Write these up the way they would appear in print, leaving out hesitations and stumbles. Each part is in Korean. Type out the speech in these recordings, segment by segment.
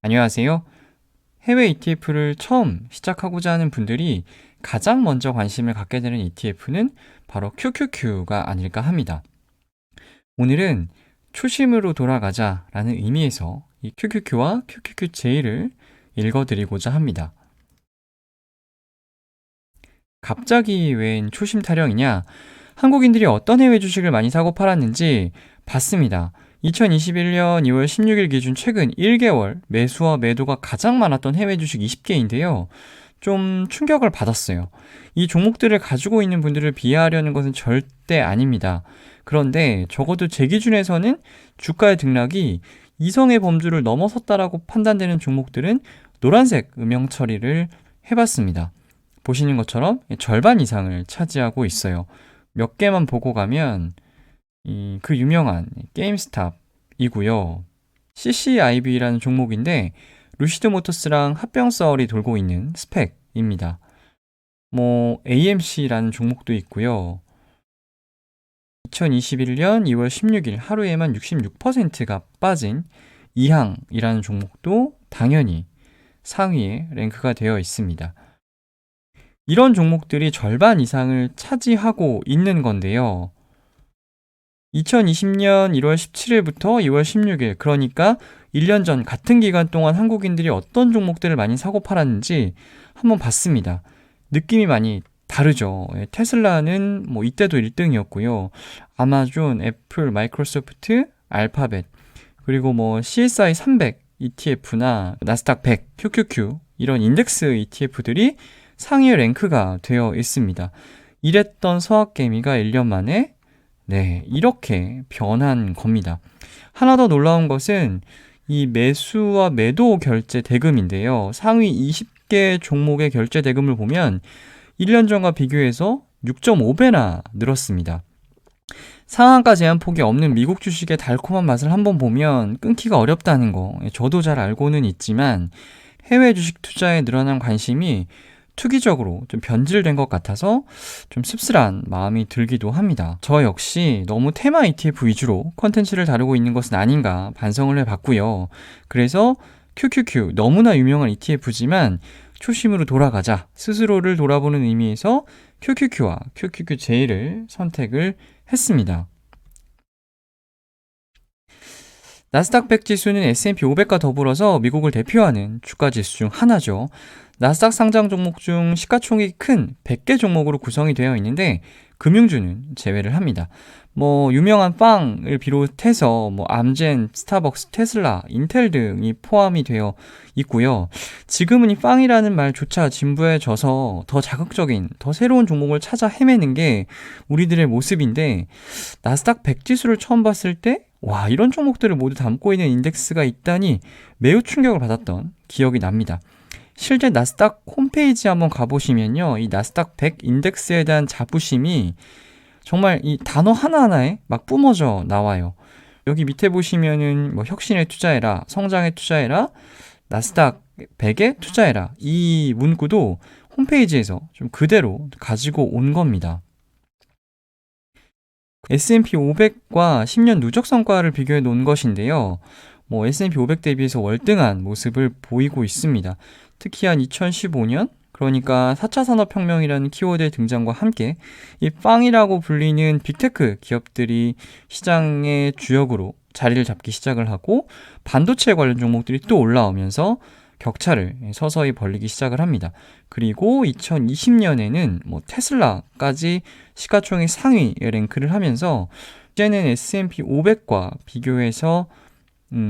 안녕하세요. 해외 ETF를 처음 시작하고자 하는 분들이 가장 먼저 관심을 갖게 되는 ETF는 바로 QQQ가 아닐까 합니다. 오늘은 초심으로 돌아가자라는 의미에서 이 QQQ와 QQQJ를 읽어드리고자 합니다. 갑자기 웬 초심 타령이냐? 한국인들이 어떤 해외 주식을 많이 사고 팔았는지 봤습니다. 2021년 2월 16일 기준 최근 1개월 매수와 매도가 가장 많았던 해외 주식 20개인데요. 좀 충격을 받았어요. 이 종목들을 가지고 있는 분들을 비하하려는 것은 절대 아닙니다. 그런데 적어도 제 기준에서는 주가의 등락이 이성의 범주를 넘어섰다라고 판단되는 종목들은 노란색 음영 처리를 해봤습니다. 보시는 것처럼 절반 이상을 차지하고 있어요. 몇 개만 보고 가면 그 유명한 게임스탑이고요. CCIB라는 종목인데 루시드 모터스랑 합병설이 돌고 있는 스펙입니다. AMC라는 종목도 있고요. 2021년 2월 16일 하루에만 66%가 빠진 이항이라는 종목도 당연히 상위에 랭크가 되어 있습니다. 이런 종목들이 절반 이상을 차지하고 있는 건데요. 2020년 1월 17일부터 2월 16일, 그러니까 1년 전 같은 기간 동안 한국인들이 어떤 종목들을 많이 사고 팔았는지 한번 봤습니다. 느낌이 많이 다르죠. 테슬라는 이때도 1등이었고요. 아마존, 애플, 마이크로소프트, 알파벳, 그리고 CSI 300 ETF나 나스닥 100, QQQ 이런 인덱스 ETF들이 상위 랭크가 되어 있습니다. 이랬던 서학개미가 1년 만에 이렇게 변한 겁니다. 하나 더 놀라운 것은 이 매수와 매도 결제 대금인데요. 상위 20개 종목의 결제 대금을 보면 1년 전과 비교해서 6.5배나 늘었습니다. 상한가 제한 폭이 없는 미국 주식의 달콤한 맛을 한번 보면 끊기가 어렵다는 거 저도 잘 알고는 있지만 해외 주식 투자에 늘어난 관심이 투기적으로 좀 변질된 것 같아서 좀 씁쓸한 마음이 들기도 합니다. 저 역시 너무 테마 ETF 위주로 컨텐츠를 다루고 있는 것은 아닌가 반성을 해봤고요. 그래서 QQQ 너무나 유명한 ETF지만 초심으로 돌아가자, 스스로를 돌아보는 의미에서 QQQ와 QQQJ를 선택을 했습니다. 나스닥 100 지수는 S&P 500과 더불어서 미국을 대표하는 주가 지수 중 하나죠. 나스닥 상장 종목 중 시가총액이 큰 100개 종목으로 구성이 되어 있는데 금융주는 제외를 합니다. 유명한 빵을 비롯해서 암젠, 스타벅스, 테슬라, 인텔 등이 포함이 되어 있고요. 지금은 이 빵이라는 말조차 진부해져서 더 자극적인, 더 새로운 종목을 찾아 헤매는 게 우리들의 모습인데 나스닥 100 지수를 처음 봤을 때 와, 이런 종목들을 모두 담고 있는 인덱스가 있다니 매우 충격을 받았던 기억이 납니다. 실제 나스닥 홈페이지 한번 가보시면요. 이 나스닥 100 인덱스에 대한 자부심이 정말 이 단어 하나하나에 막 뿜어져 나와요. 여기 밑에 보시면은 혁신에 투자해라, 성장에 투자해라, 나스닥 100에 투자해라. 이 문구도 홈페이지에서 좀 그대로 가지고 온 겁니다. S&P 500과 10년 누적 성과를 비교해 놓은 것인데요. S&P 500 대비해서 월등한 모습을 보이고 있습니다. 특히 한 2015년, 그러니까 4차 산업혁명이라는 키워드의 등장과 함께 이 빵이라고 불리는 빅테크 기업들이 시장의 주역으로 자리를 잡기 시작을 하고 반도체 관련 종목들이 또 올라오면서 격차를 서서히 벌리기 시작을 합니다. 그리고 2020년에는 테슬라까지 시가총액 상위에 랭크를 하면서 이제는 S&P 500과 비교해서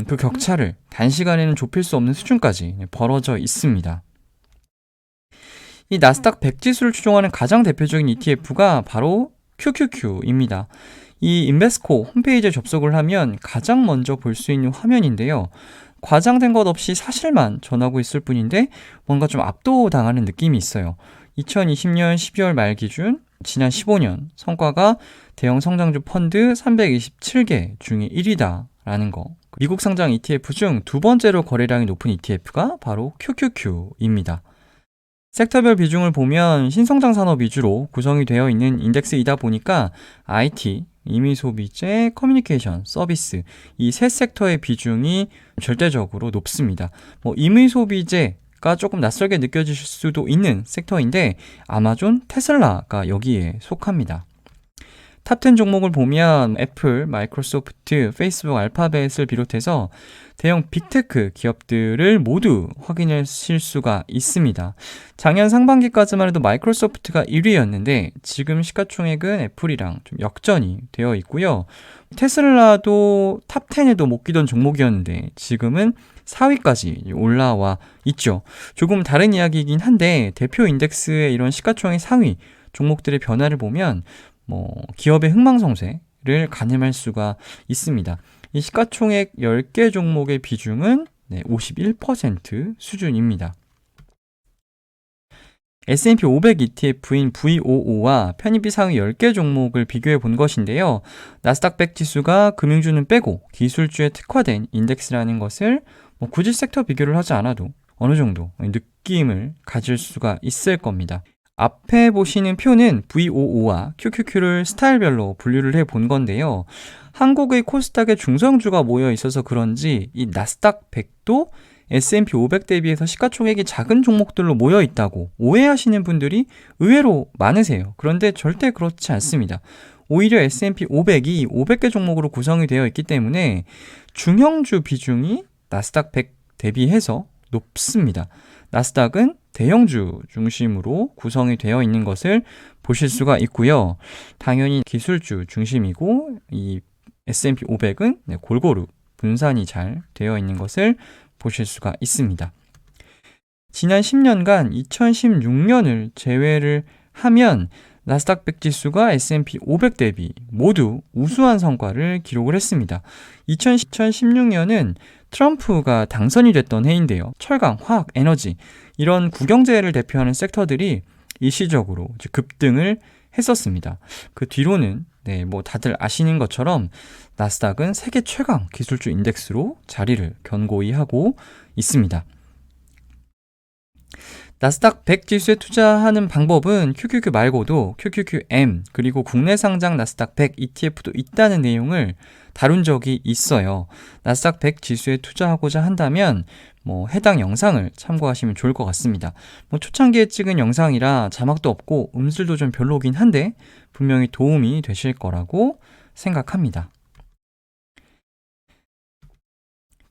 그 격차를 단시간에는 좁힐 수 없는 수준까지 벌어져 있습니다. 이 나스닥 100 지수를 추종하는 가장 대표적인 ETF가 바로 QQQ입니다. 이 인베스코 홈페이지에 접속을 하면 가장 먼저 볼 수 있는 화면인데요. 과장된 것 없이 사실만 전하고 있을 뿐인데 뭔가 좀 압도당하는 느낌이 있어요. 2020년 12월 말 기준 지난 15년 성과가 대형 성장주 펀드 327개 중에 1위다라는 거. 미국 상장 ETF 중 두 번째로 거래량이 높은 ETF가 바로 QQQ입니다. 섹터별 비중을 보면 신성장 산업 위주로 구성이 되어 있는 인덱스이다 보니까 IT, 임의소비재, 커뮤니케이션, 서비스 이 세 섹터의 비중이 절대적으로 높습니다. 임의소비재가 조금 낯설게 느껴지실 수도 있는 섹터인데 아마존, 테슬라가 여기에 속합니다. 탑10 종목을 보면 애플, 마이크로소프트, 페이스북, 알파벳을 비롯해서 대형 빅테크 기업들을 모두 확인하실 수가 있습니다. 작년 상반기까지만 해도 마이크로소프트가 1위였는데 지금 시가총액은 애플이랑 좀 역전이 되어 있고요. 테슬라도 탑10에도 못 끼던 종목이었는데 지금은 4위까지 올라와 있죠. 조금 다른 이야기이긴 한데 대표 인덱스의 이런 시가총액 상위 종목들의 변화를 보면 기업의 흥망성쇠를 가늠할 수가 있습니다. 이 시가총액 10개 종목의 비중은 51% 수준입니다. S&P 500 ETF인 VOO와 편입비 상위 10개 종목을 비교해 본 것인데요. 나스닥 100 지수가 금융주는 빼고 기술주에 특화된 인덱스라는 것을 굳이 섹터 비교를 하지 않아도 어느 정도 느낌을 가질 수가 있을 겁니다. 앞에 보시는 표는 VOO와 QQQ를 스타일별로 분류를 해 본 건데요. 한국의 코스닥에 중성주가 모여 있어서 그런지 이 나스닥 100도 S&P 500 대비해서 시가총액이 작은 종목들로 모여 있다고 오해하시는 분들이 의외로 많으세요. 그런데 절대 그렇지 않습니다. 오히려 S&P 500이 500개 종목으로 구성이 되어 있기 때문에 중형주 비중이 나스닥 100 대비해서 높습니다. 나스닥은 대형주 중심으로 구성이 되어 있는 것을 보실 수가 있고요. 당연히 기술주 중심이고 이 S&P 500은 골고루 분산이 잘 되어 있는 것을 보실 수가 있습니다. 지난 10년간 2016년을 제외를 하면 나스닥 100 지수가 S&P 500 대비 모두 우수한 성과를 기록을 했습니다. 2016년은 트럼프가 당선이 됐던 해인데요. 철강, 화학, 에너지 이런 국영재를 대표하는 섹터들이 일시적으로 급등을 했었습니다. 그 뒤로는 다들 아시는 것처럼 나스닥은 세계 최강 기술주 인덱스로 자리를 견고히 하고 있습니다. 나스닥 100 지수에 투자하는 방법은 QQQ 말고도 QQQM 그리고 국내 상장 나스닥 100 ETF도 있다는 내용을 다룬 적이 있어요. 나스닥 100 지수에 투자하고자 한다면 해당 영상을 참고하시면 좋을 것 같습니다. 초창기에 찍은 영상이라 자막도 없고 음질도 좀 별로긴 한데 분명히 도움이 되실 거라고 생각합니다.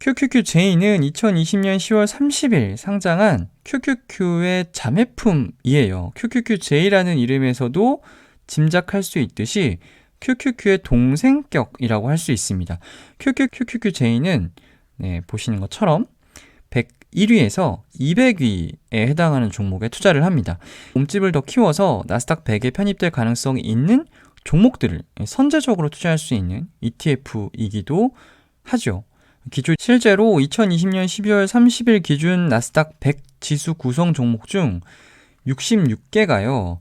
QQQJ는 2020년 10월 30일 상장한 QQQ의 자매품이에요. QQQJ라는 이름에서도 짐작할 수 있듯이 QQQ의 동생격이라고 할 수 있습니다. QQQJ는 보시는 것처럼 101위에서 200위에 해당하는 종목에 투자를 합니다. 몸집을 더 키워서 나스닥 100에 편입될 가능성이 있는 종목들을 선제적으로 투자할 수 있는 ETF이기도 하죠. 실제로 2020년 12월 30일 기준 나스닥 100 지수 구성 종목 중 66개가요.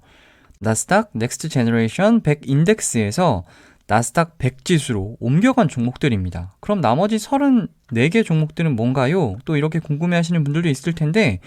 나스닥 넥스트 제너레이션 100 인덱스에서 나스닥 100 지수로 옮겨간 종목들입니다. 그럼 나머지 34개 종목들은 뭔가요? 또 이렇게 궁금해하시는 분들도 있을 텐데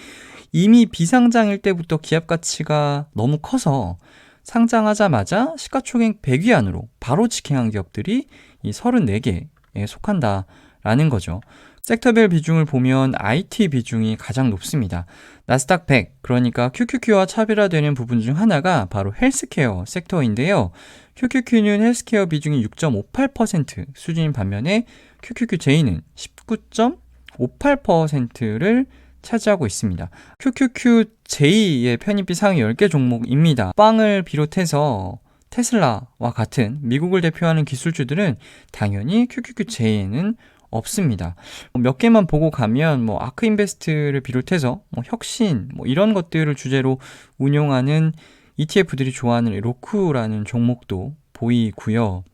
이미 비상장일 때부터 기업 가치가 너무 커서 상장하자마자 시가총액 100위 안으로 바로 직행한 기업들이 이 34개에 속한다라는 거죠. 섹터별 비중을 보면 IT 비중이 가장 높습니다. 나스닥 100, 그러니까 QQQ와 차별화되는 부분 중 하나가 바로 헬스케어 섹터인데요. QQQ는 헬스케어 비중이 6.58% 수준인 반면에 QQQJ는 19.58%를 차지하고 있습니다. QQQJ의 편입비 상위 10개 종목입니다. 빵을 비롯해서 테슬라와 같은 미국을 대표하는 기술주들은 당연히 QQQJ에는 없습니다. 몇 개만 보고 가면 아크인베스트를 비롯해서 혁신 이런 것들을 주제로 운용하는 ETF들이 좋아하는 로쿠라는 종목도 보이고요.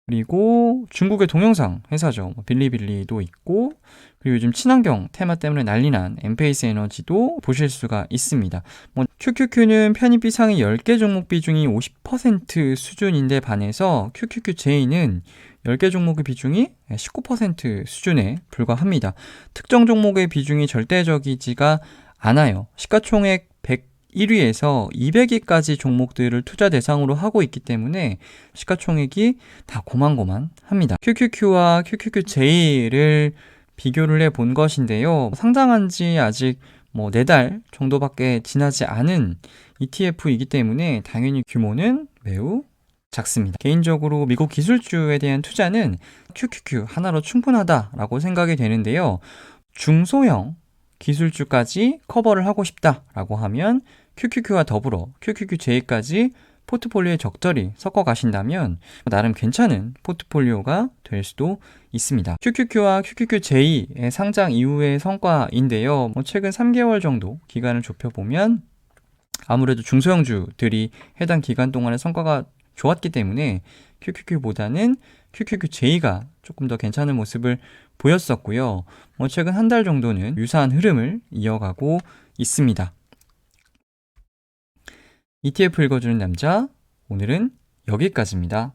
그리고 중국의 동영상 회사죠. 빌리빌리도 있고, 그리고 요즘 친환경 테마 때문에 난리난 엔페이스 에너지도 보실 수가 있습니다. QQQ는 편입비 상위 10개 종목 비중이 50% 수준인데 반해서 QQQJ는 10개 종목의 비중이 19% 수준에 불과합니다. 특정 종목의 비중이 절대적이지가 않아요. 시가총액 1위에서 200위까지 종목들을 투자 대상으로 하고 있기 때문에 시가총액이 다 고만고만합니다. QQQ와 QQQJ를 비교를 해 본 것인데요. 상장한 지 아직 4달 정도밖에 지나지 않은 ETF이기 때문에 당연히 규모는 매우 작습니다. 개인적으로 미국 기술주에 대한 투자는 QQQ 하나로 충분하다라고 생각이 되는데요. 중소형 기술주까지 커버를 하고 싶다라고 하면 QQQ와 더불어 QQQJ까지 포트폴리오에 적절히 섞어 가신다면 나름 괜찮은 포트폴리오가 될 수도 있습니다. QQQ와 QQQJ의 상장 이후의 성과인데요. 최근 3개월 정도 기간을 좁혀보면 아무래도 중소형주들이 해당 기간 동안의 성과가 좋았기 때문에 QQQ보다는 QQQJ가 조금 더 괜찮은 모습을 보였었고요. 최근 한 달 정도는 유사한 흐름을 이어가고 있습니다. ETF 읽어주는 남자, 오늘은 여기까지입니다.